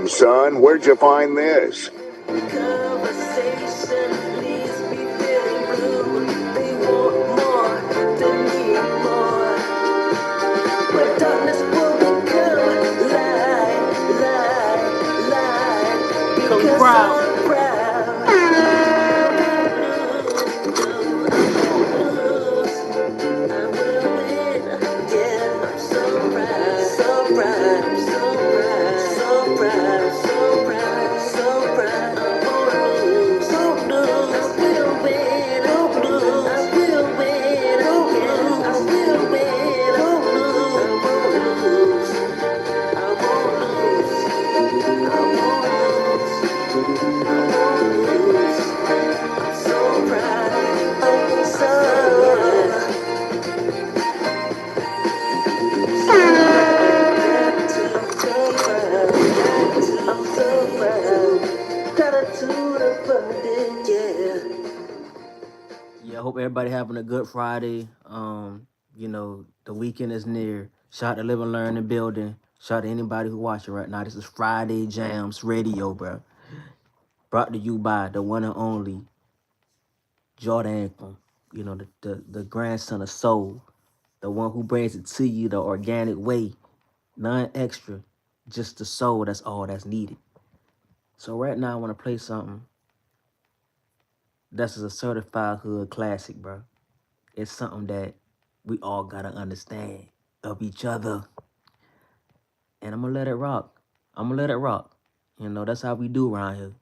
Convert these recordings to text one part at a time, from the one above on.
Damn, son, where'd you find this? Yeah, I hope everybody having a good Friday. You know, the weekend is near. Shout out to Live and Learn in building. Shout out to anybody who watching right now. This is Friday Jamz Radio, bro. Brought to you by the one and only Jordan, you know, the grandson of soul, the one who brings it to you the organic way, none extra, just the soul. That's all that's needed. So right now I want to play something that's a certified hood classic, bro. It's something that we all gotta understand of each other, and I'm gonna let it rock. I'm gonna let it rock. You know, that's how we do around here.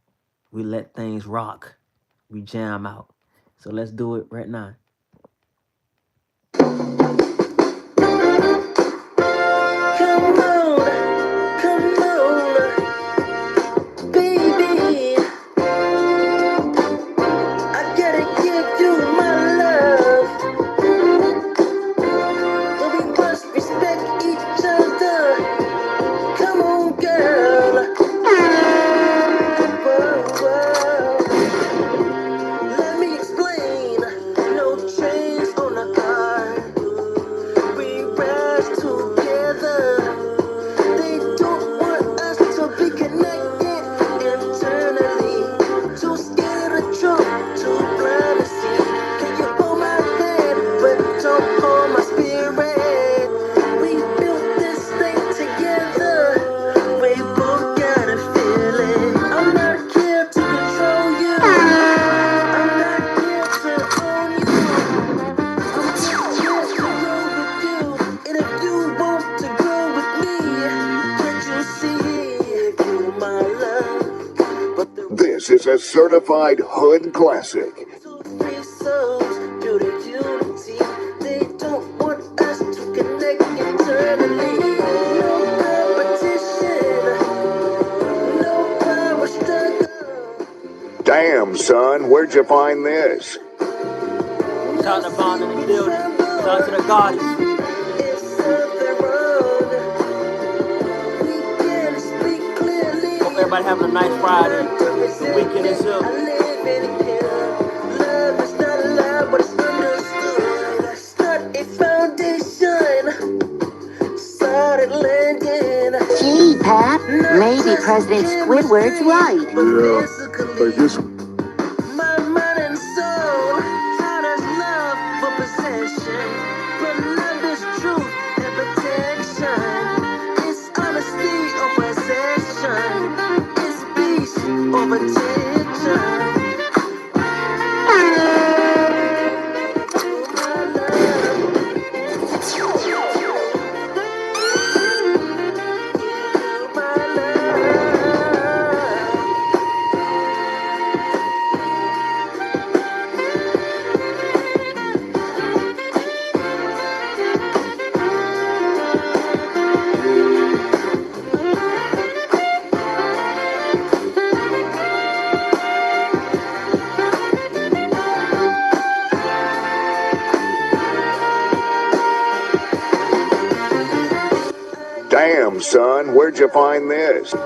We let things rock. We jam out. So let's do it right now. This is a certified hood classic. Damn, son, where'd you find this? Shout out to Bond in the building. Shout out to the Guardians. Hope everybody having a nice Friday. The weekend is here. Pat, maybe President Squidward's right. Yeah, I guess. Damn, son, where'd you find this? Break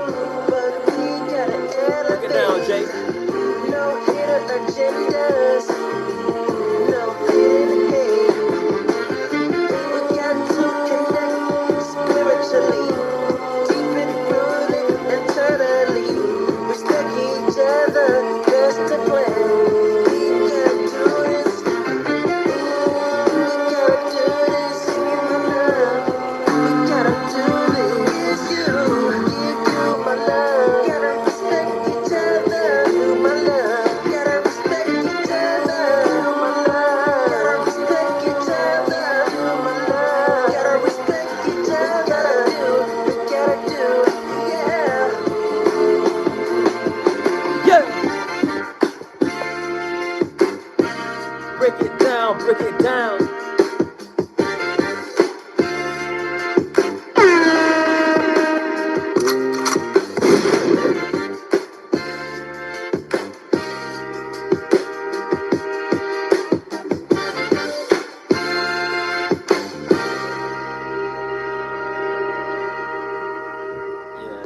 it down, Jake.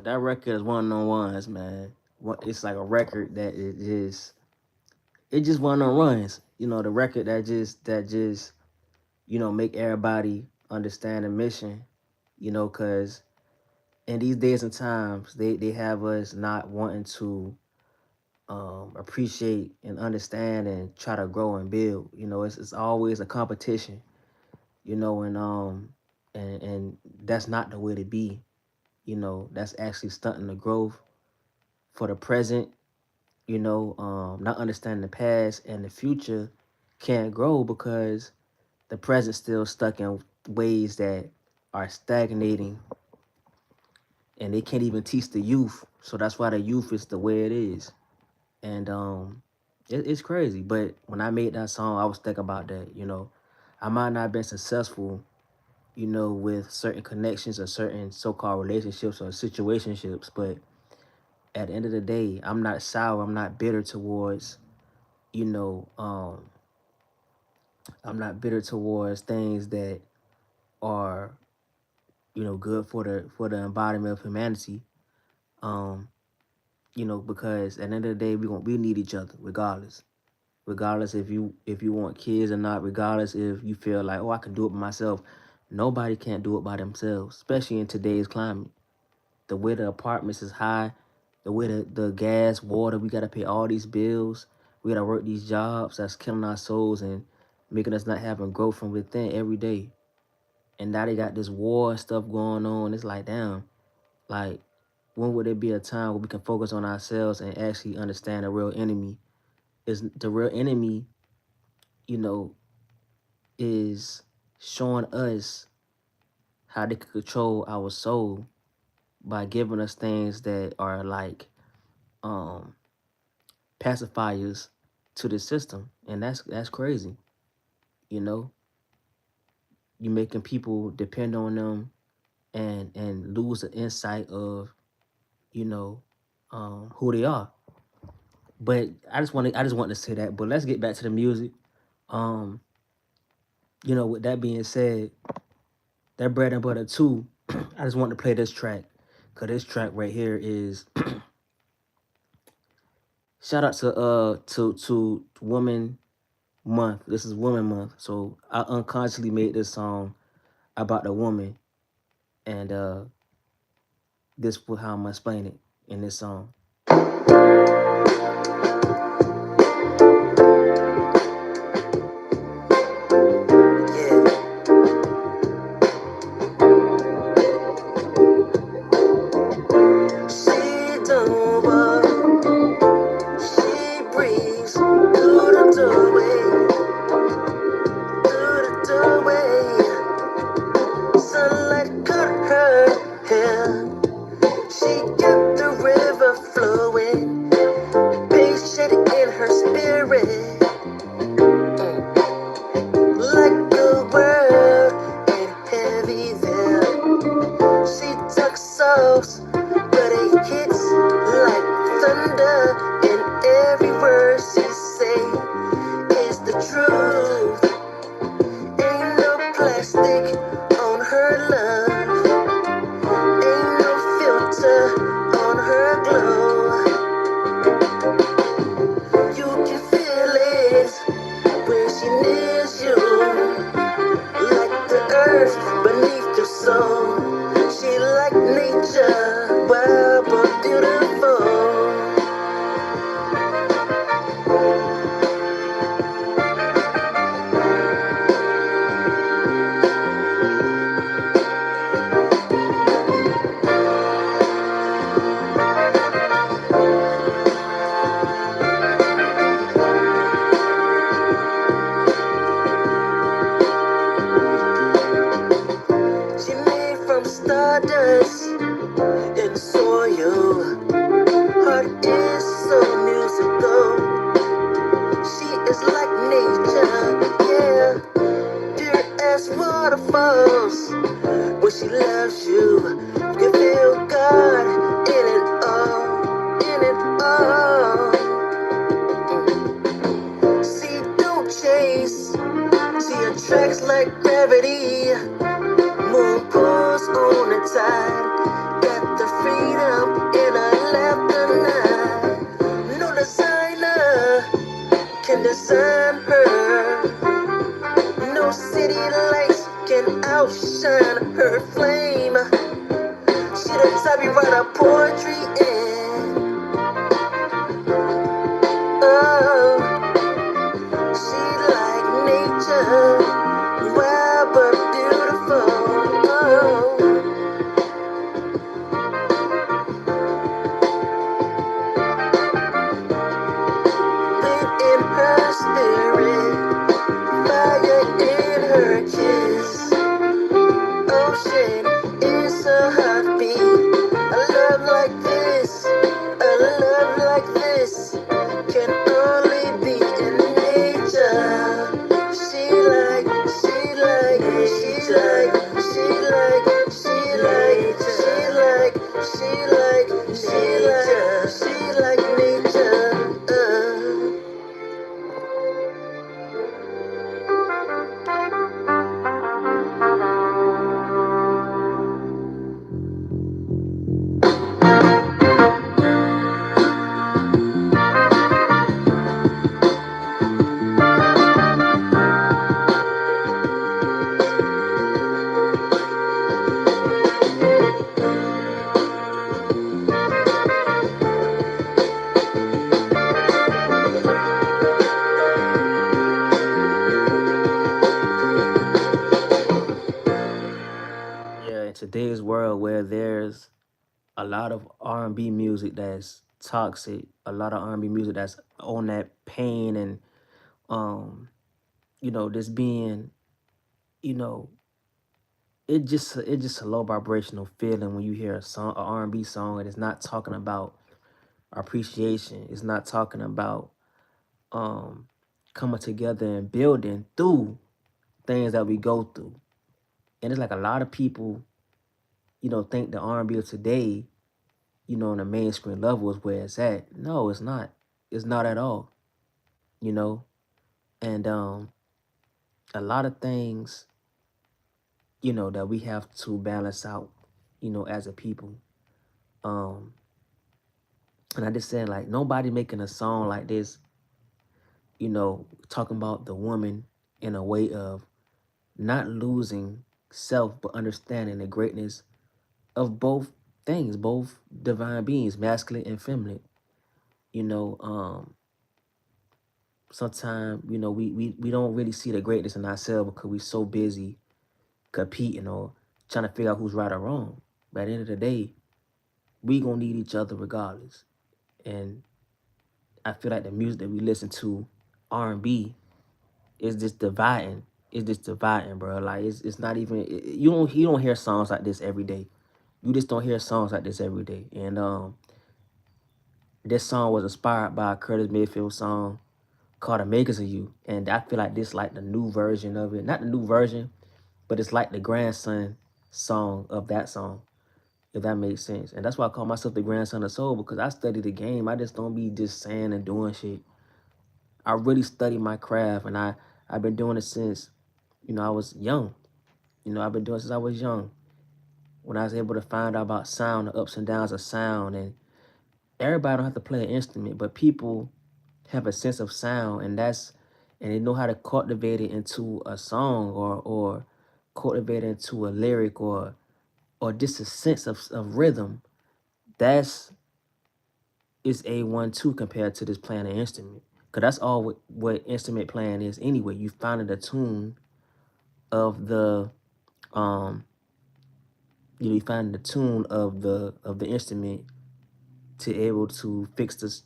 that record is one of them ones, man. It's like a record that it just one of them runs. You know, the record that just make everybody understand the mission. Cause in these days and times, they have us not wanting to appreciate and understand and try to grow and build. It's always a competition. And that's not the way to be. That's actually stunting the growth for the present. Not understanding the past and the future can't grow because the present still stuck in ways that are stagnating, and they can't even teach the youth. So that's why the youth is the way it is. And it's crazy. But when I made that song, I was thinking about that. I might not have been successful, with certain connections or certain so-called relationships or situationships, but at the end of the day, I'm not sour. I'm not bitter towards, you know, um, I'm not bitter towards things that are, good for the embodiment of humanity. Um, because at the end of the day, we need each other regardless. Regardless if you want kids or not, regardless if you feel like, oh, I can do it by myself. Nobody can't do it by themselves, especially in today's climate. The way the apartments is high, the way the gas, water, we gotta pay all these bills. We gotta work these jobs that's killing our souls and making us not having growth from within every day. And now they got this war stuff going on. It's like, damn, like, when would there be a time where we can focus on ourselves and actually understand the real enemy? Is the real enemy, you know, is showing us how they can control our soul by giving us things that are like um pacifiers to the system, and that's crazy. You know, you making people depend on them and lose the insight of you know who they are. But I just want to say that. But let's get back to the music. Um, with that being said, that bread and butter too. I just want to play this track because this track right here is shout out to Woman Month. This is Woman Month, so I unconsciously made this song about the woman, and this is how I'm gonna explain it in this song. She don't walk, she breathes through the doorway. Sunlight cut her hair. She got the river flowing, patient in her spirit, like a word and heavy there. She talks soft, but it hits like thunder, and every word she say is the truth. Ain't no plastic on her love, ain't no filter on her glow. You can feel it when she nears you, like the earth beneath your soul. She like nature, wild but beautiful. She made from stardust and soil. Heart is so musical. She is like nature, yeah, pure as waterfalls. When she loves you, you can feel God in it all, in it all. She don't chase, she attracts like gravity. Moon pulls on the tide, got the freedom can outshine her flame. She the type you write a poetry in. Oh, she like nature, wild but beautiful. Oh, lit in her spirit, fire in her kiss. Ocean is a heartbeat. A love like this, a love like this can only be in nature. She like, she like, she like, she like, she like, she like, she like, she like, she like nature. Yeah, in today's world where there's a lot of R&B music that's toxic, a lot of R&B music that's on that pain and um just being, you know, it just a low vibrational feeling when you hear a song, a R&B song, and it's not talking about appreciation. It's not talking about um coming together and building through things that we go through. And it's like a lot of people, think the R&B of today, on the mainstream level is where it's at. No, it's not. It's not at all. You know, and a lot of things, that we have to balance out, as a people. Um, and I just said like nobody making a song like this, talking about the woman in a way of not losing self but understanding the greatness of both things, both divine beings, masculine and feminine. You know, sometimes, we don't really see the greatness in ourselves because we're so busy competing or trying to figure out who's right or wrong. But at the end of the day, we gonna need each other regardless. And I feel like the music that we listen to, R&B, is just dividing. It's just dividing, bro. Like it's not even you don't hear songs like this every day. You just don't hear songs like this every day. And this song was inspired by a Curtis Mayfield song called "The Makers of You," and I feel like this like the new version of it. Not the new version, but it's like the grandson song of that song, if that makes sense. And that's why I call myself the grandson of soul, because I study the game. I just don't be just saying and doing shit. I really study my craft, and I've been doing it since I was young. I've been doing it since I was young. When I was able to find out about sound, the ups and downs of sound, and everybody don't have to play an instrument, but people have a sense of sound, and they know how to cultivate it into a song or cultivate it into a lyric or just a sense of rhythm. That's is A1 too compared to this playing an instrument. Cause that's all what instrument playing is anyway. You finding the tune of the um you find the tune of the instrument to able to fix the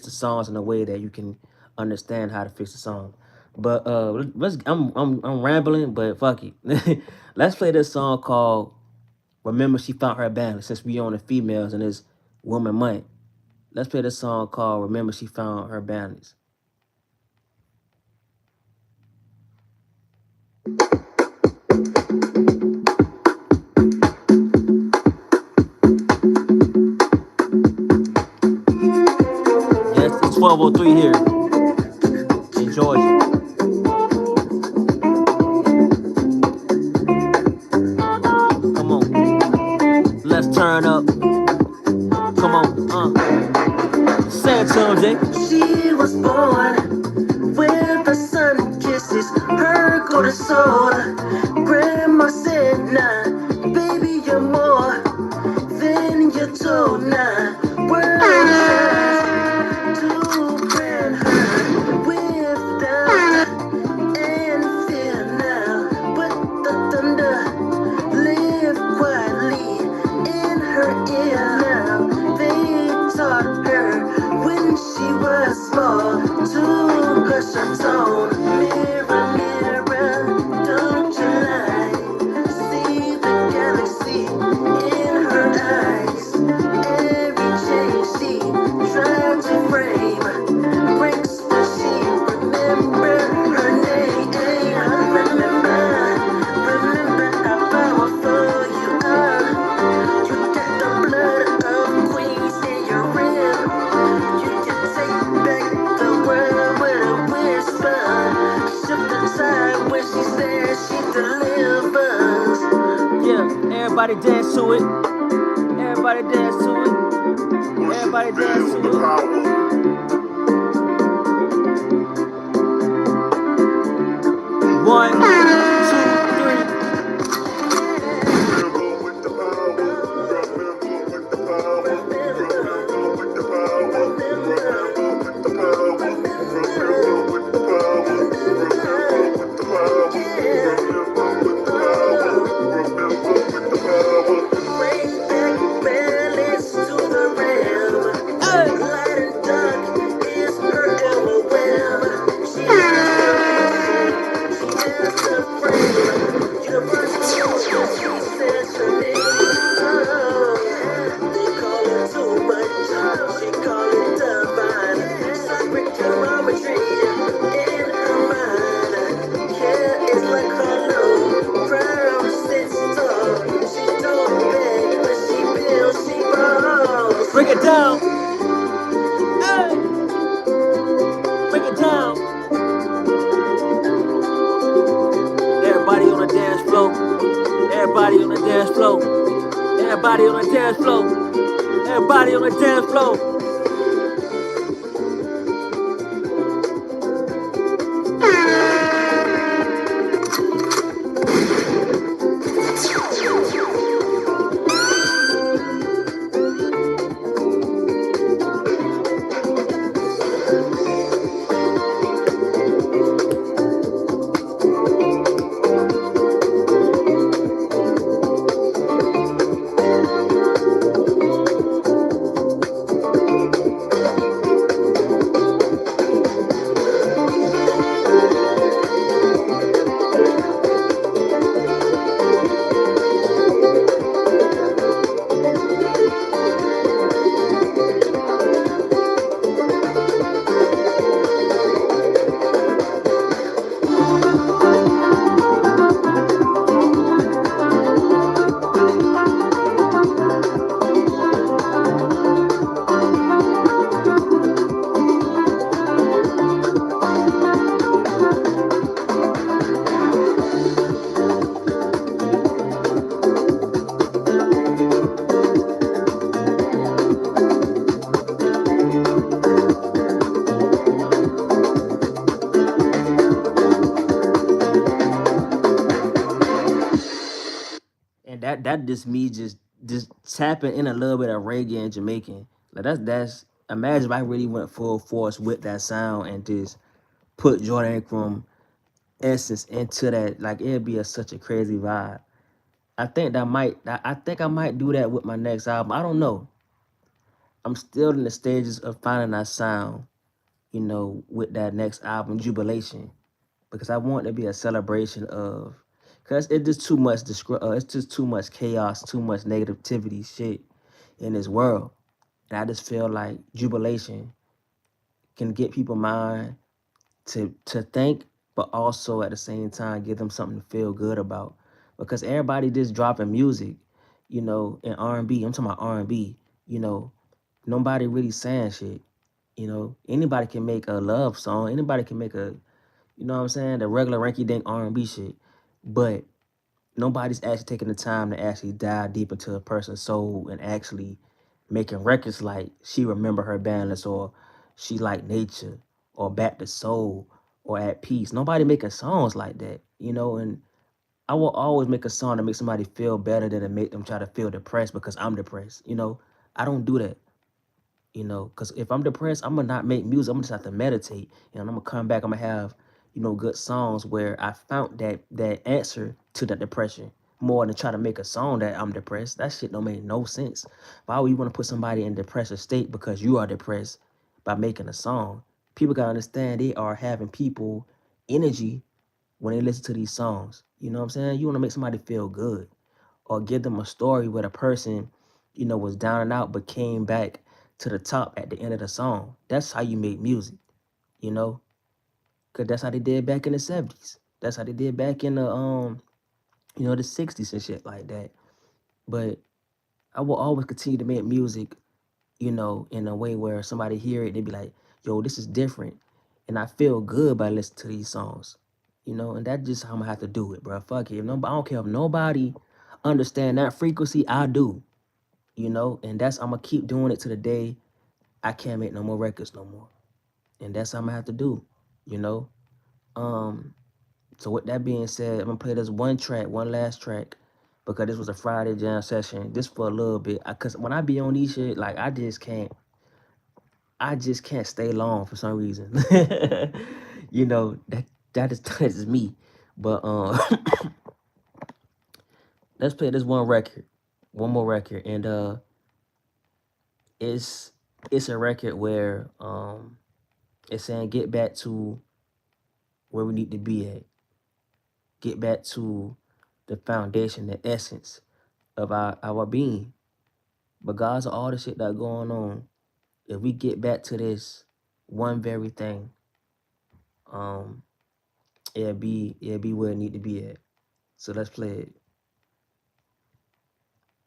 songs in a way that you can understand how to fix the song. But let's I'm rambling, but fuck it. Let's play this song called "Remember She Found Her Balance," since we on the females and this woman month. Let's play this song called "Remember She Found Her Balance." Yes, it's 12:03 here in Georgia. Come on, let's turn up. Come on, say it to him, Jay. She was born with the sun kisses her golden soul. Grandma Everybody dance to it. Everybody dance to it. Everybody dance to it. One, two, three. Break it down. Hey. Break it down. Everybody on the dance floor. Everybody on the dance floor. Everybody on the dance floor. Everybody on the dance floor. And that just me just tapping in a little bit of reggae and Jamaican. Like that's imagine if I really went full force with that sound and just put Jordan Ingram essence into that. Like it'd be such a crazy vibe. I think I might do that with my next album. I don't know. I'm still in the stages of finding that sound, with that next album, Jubilation, because I want it to be a celebration of, because it's just too much, it's just too much chaos, too much negativity shit in this world. And I just feel like Jubilation can get people mind to think, but also at the same time give them something to feel good about. Because everybody just dropping music, in R&B. I'm talking about R&B. You know, nobody really saying shit. Anybody can make a love song. Anybody can make what I'm saying, the regular ranky dink R&B shit. But nobody's actually taking the time to actually dive deep into a person's soul and actually making records like She Remember Her Bandless or She Like Nature or Back to Soul or At Peace. Nobody making songs like that. And I will always make a song to make somebody feel better than to make them try to feel depressed because I'm depressed. I don't do that. Because if I'm depressed, I'm gonna not make music. I'm gonna just have to meditate, and I'm gonna come back. I'm gonna have, good songs where I found that answer to that depression more than try to make a song that I'm depressed. That shit don't make no sense. Why would you want to put somebody in depressive state because you are depressed by making a song? People gotta understand they are having people energy when they listen to these songs. You know what I'm saying? You want to make somebody feel good or give them a story where the person, was down and out but came back to the top at the end of the song. That's how you make music, you know? Cause that's how they did back in the 70s. That's how they did back in the 60s and shit like that. But I will always continue to make music, in a way where somebody hear it, they be like, yo, this is different. And I feel good by listening to these songs. And that's just how I'm gonna have to do it, bro. Fuck it. If nobody, I don't care if nobody understand that frequency, I do, you know, and that's I'm gonna keep doing it to the day I can't make no more records no more. And that's what I'm gonna have to do, you know. Um, so with that being said, I'm gonna play this one last track, because this was a Friday jam session. Just for a little bit, cause when I be on these shit, like I just can't stay long for some reason. You know that is me. But let's play this one more record, and it's it's a record where it's saying get back to where we need to be at, get back to the foundation, the essence of our being. Regardless of all the shit that going on, if we get back to this one very thing, um, it'll be where it need to be at. So let's play it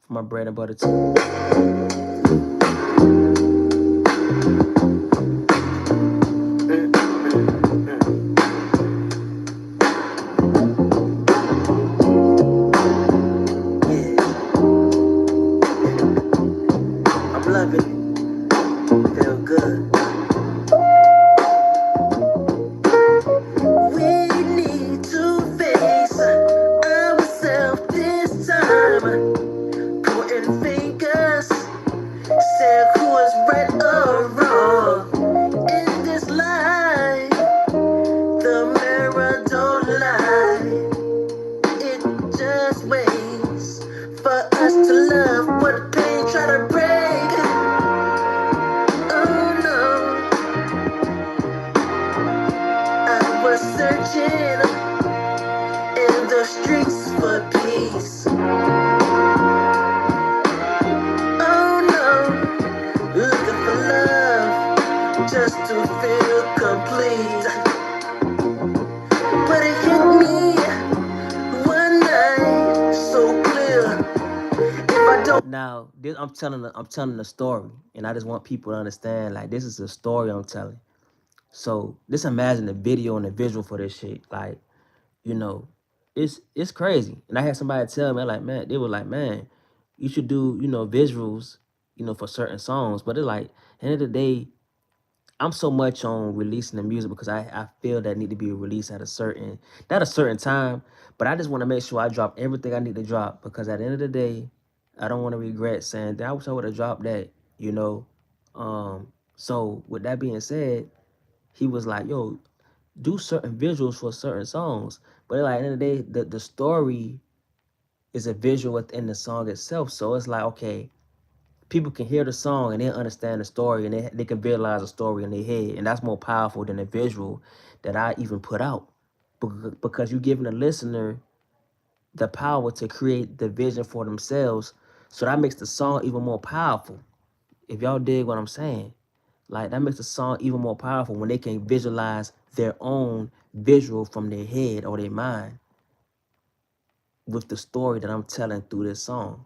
for my bread and butter team. I'm loving it, feel good. We need to face ourselves this time. Pointing fingers, say who is right or wrong in this life. The mirror don't lie, it just waits for us to love what pain try to break. Oh no, I was searching in the streets for peace. Oh no, looking for love just to feel complete. But it hit me one night so clear. If I don't now, this I'm telling a story, and I just want people to understand, like, this is a story I'm telling. So just imagine the video and the visual for this shit. Like, you know, it's crazy. And I had somebody tell me, like, man, they were like, man, you should do, visuals, for certain songs. But it's like, at the end of the day, I'm so much on releasing the music because I feel that need to be released at not a certain time, but I just want to make sure I drop everything I need to drop, because at the end of the day, I don't want to regret saying that I wish I would have dropped that, you know. So with that being said, he was like, yo, do certain visuals for certain songs. But like at the end of the day, the story is a visual within the song itself. So it's like, okay, people can hear the song and they understand the story, and they can visualize a story in their head. And that's more powerful than the visual that I even put out. Because you're giving the listener the power to create the vision for themselves. So that makes the song even more powerful. If y'all dig what I'm saying. Like, that makes the song even more powerful when they can visualize their own visual from their head or their mind with the story that I'm telling through this song.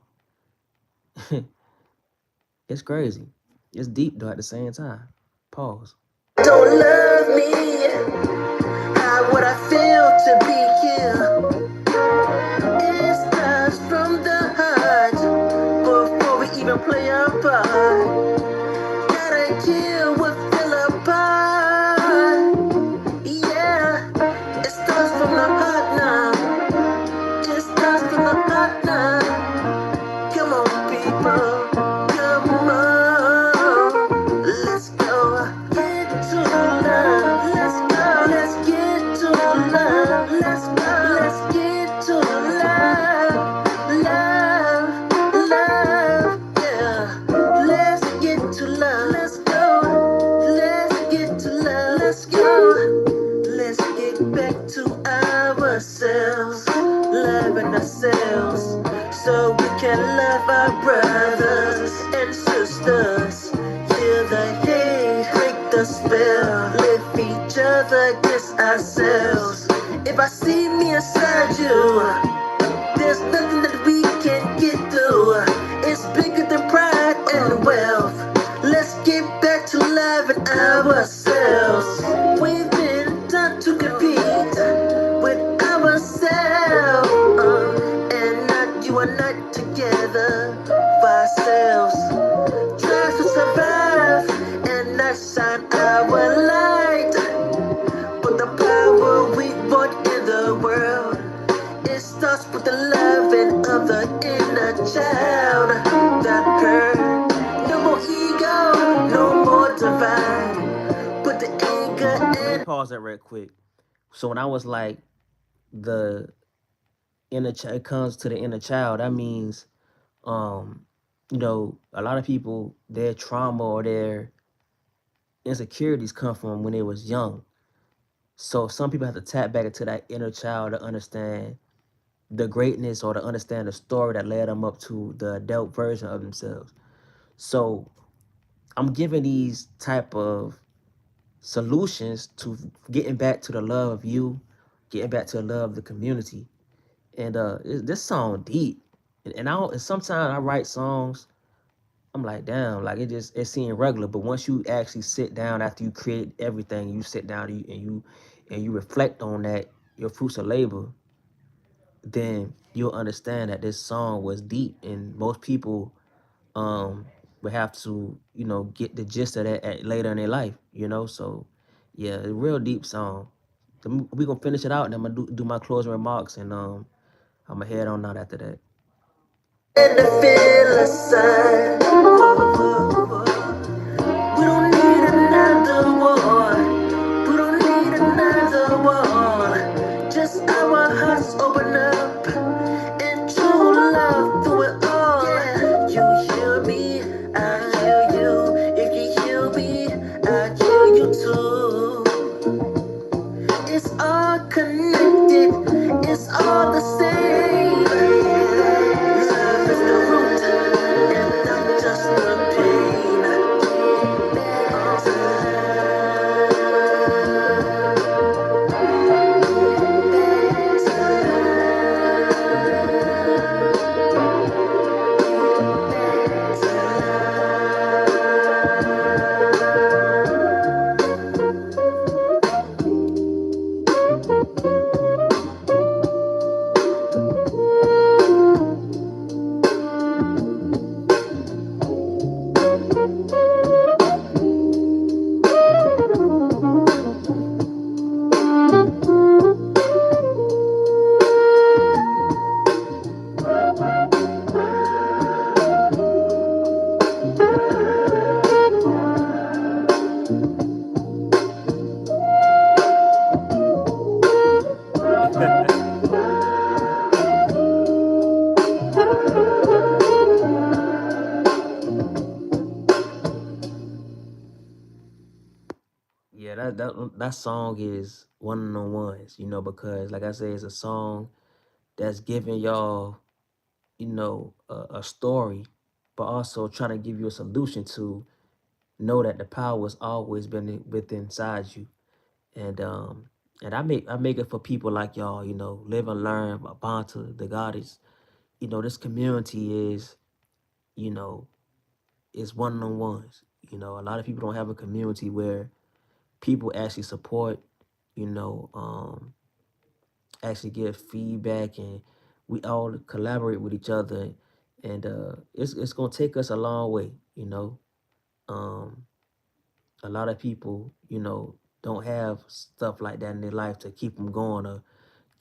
It's crazy. It's deep, though, at the same time. Pause. Don't love me. How would I feel to be here? It starts from the heart before we even play our part. Gotta kill what fell apart. Yeah, it starts from the heart now. It starts from the heart now. Come on, people. Come on. Let's go. Get to love. Let's go. Let's get to love. Let's go. Let's get to love. Love. Love. Yeah. Let's get to love. Let's go. Let's get to love. Let's go. Let's get back to ourselves, loving ourselves, so we can love our brothers and sisters. Heal the hate, break the spell, lift each other against ourselves. If I see me inside you, there's nothing that we can't get through. It's bigger than pride and wealth. Let's get back to loving ourselves. We've been taught to compete with ourselves, and not you and I. loving of the inner child that hurt. No more ego, no more divide. Put the anger in. Let me pause that real quick. So when I was like the inner child comes to the inner child, that means um, a lot of people their trauma or their insecurities come from when they was young. So some people have to tap back into that inner child to understand the greatness or to understand the story that led them up to the adult version of themselves. So I'm giving these type of solutions to getting back to the love of you, getting back to the love of the community. And this song deep. And I don't, and sometimes I write songs, I'm like, damn, like it seems regular. But once you actually sit down after you create everything, you sit down and you reflect on that, your fruits of labor, then you'll understand that this song was deep and most people um would have to, get the gist of that later in their life. So yeah, a real deep song. We gonna finish it out and I'm gonna do my closing remarks and I'm gonna head on out after that. And the feel aside. We don't need another war. We don't need another war. Just our hearts open up and true love through it all. Yeah. You hear me, I hear you. If you hear me, I hear you too. It's all connected, it's all the same. Love is the root and not just the pain. Yeah, that song is one of the ones, because like I said, it's a song that's giving y'all, a story, but also trying to give you a solution to know that the power has always been within inside you. And I make it for people like y'all, live and learn, bond to the goddess. This community you know, is one of the ones. A lot of people don't have a community where people actually support, you know, um, actually give feedback and we all collaborate with each other and it's gonna take us a long way. Um, a lot of people, don't have stuff like that in their life to keep them going or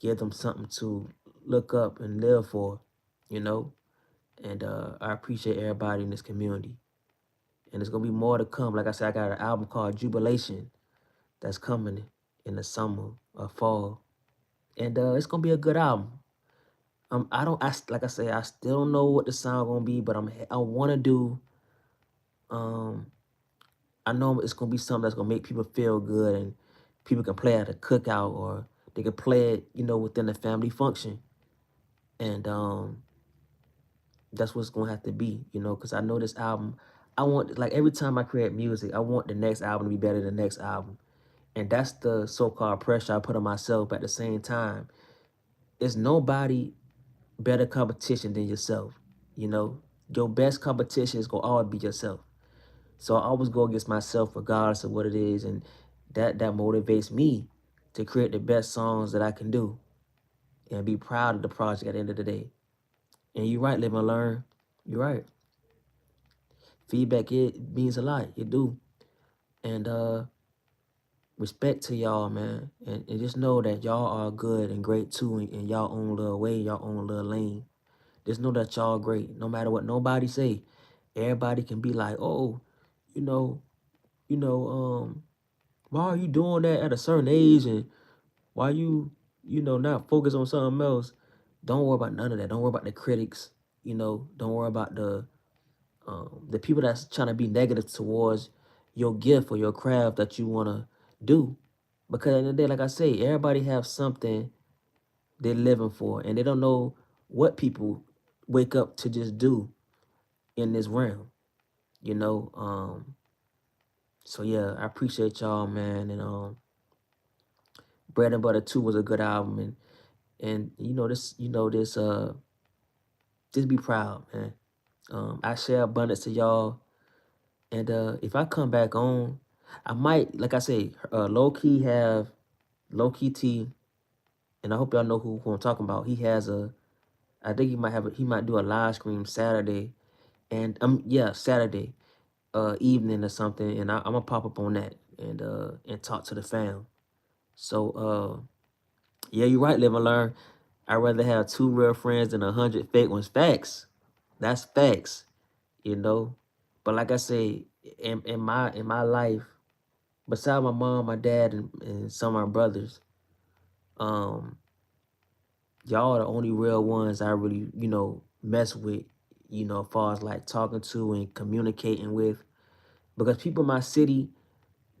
give them something to look up and live for, you know. And I appreciate everybody in this community. And there's gonna be more to come. Like I said, I got an album called Jubilation that's coming in the summer or fall, and it's gonna be a good album. I don't, like I say, I still don't know what the sound gonna be, but I want to do. Um, I know it's gonna be something that's gonna make people feel good, and people can play at a cookout or they can play it, within a family function, and that's what's gonna have to be, because I know this album. I want like every time I create music, I want the next album to be better than the next album, and that's the so-called pressure I put on myself. But at the same time, there's nobody better competition than yourself. You know, your best competition is gonna always be yourself. So I always go against myself regardless of what it is, and that motivates me to create the best songs that I can do and be proud of the project at the end of the day. And you're right, live and learn. You're right. Feedback it means a lot. It do. And respect to y'all, man. And just know that y'all are good and great too in y'all own little way, y'all own little lane. Just know that y'all great. No matter what nobody say. Everybody can be like, oh, you know, you know, why are you doing that at a certain age and why you, not focus on something else? Don't worry about none of that. Don't worry about the critics. Don't worry about the people that's trying to be negative towards your gift or your craft that you wanna do. Because at the end of the day, like I say, everybody have something they're living for, and they don't know what people wake up to just do in this realm. You know. So yeah, I appreciate y'all, man, and Bread and Butter 2 was a good album, and just be proud, man. I share abundance to y'all, and if I come back on, I might, like I say, low key T, and I hope y'all know who I'm talking about. He has I think he might do a live stream Saturday, and yeah, Saturday evening or something, and I'm gonna pop up on that and talk to the fam. So yeah, you're right, live and learn. I'd rather have 2 real friends than 100 fake ones. Facts. That's facts. You know. But like I say, in my life, besides my mom, my dad, and some of my brothers, um, y'all are the only real ones I really, mess with, as far as like talking to and communicating with. Because people in my city,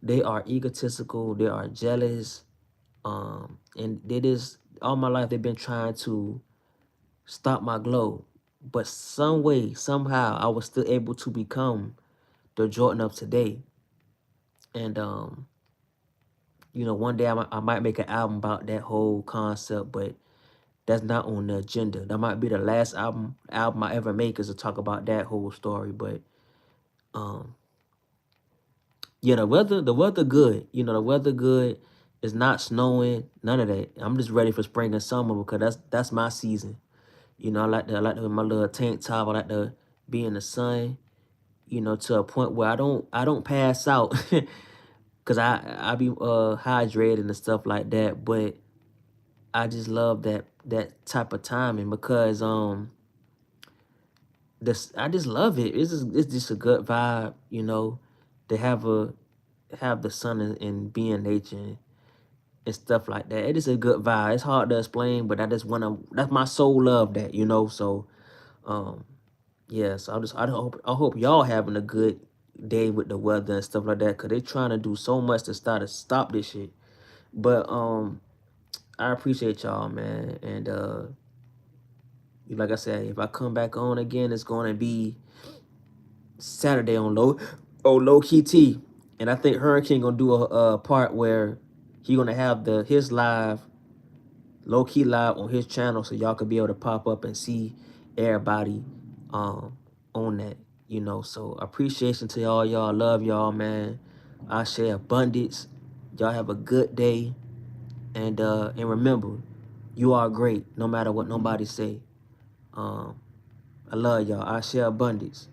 they are egotistical, they are jealous, and they just all my life they've been trying to stop my glow. But some way, somehow, I was still able to become the Jordan of today. And one day I might make an album about that whole concept, but that's not on the agenda. That might be the last album I ever make is to talk about that whole story. But um, yeah, the weather good. The weather good. It's not snowing, none of that. I'm just ready for spring and summer because that's my season. I like to wear my little tank top. I like to be in the sun. To a point where I don't pass out because I be hydrated and stuff like that. But I just love that type of timing because this I just love it. It's just a good vibe, to have the sun and be in nature and stuff like that. It is a good vibe. It's hard to explain, but I just wanna that's my soul love that. So um yeah, so I hope y'all having a good day with the weather and stuff like that, cause they trying to do so much to stop this shit. But I appreciate y'all, man, and like I said, if I come back on again, it's gonna be Saturday on low key T, and I think Hurricane gonna do a part where he gonna have his low key live on his channel, so y'all could be able to pop up and see everybody um on that. So appreciation to y'all, love y'all, man. I share abundance. Y'all have a good day, and remember, you are great no matter what nobody say. um I love y'all. I share abundance.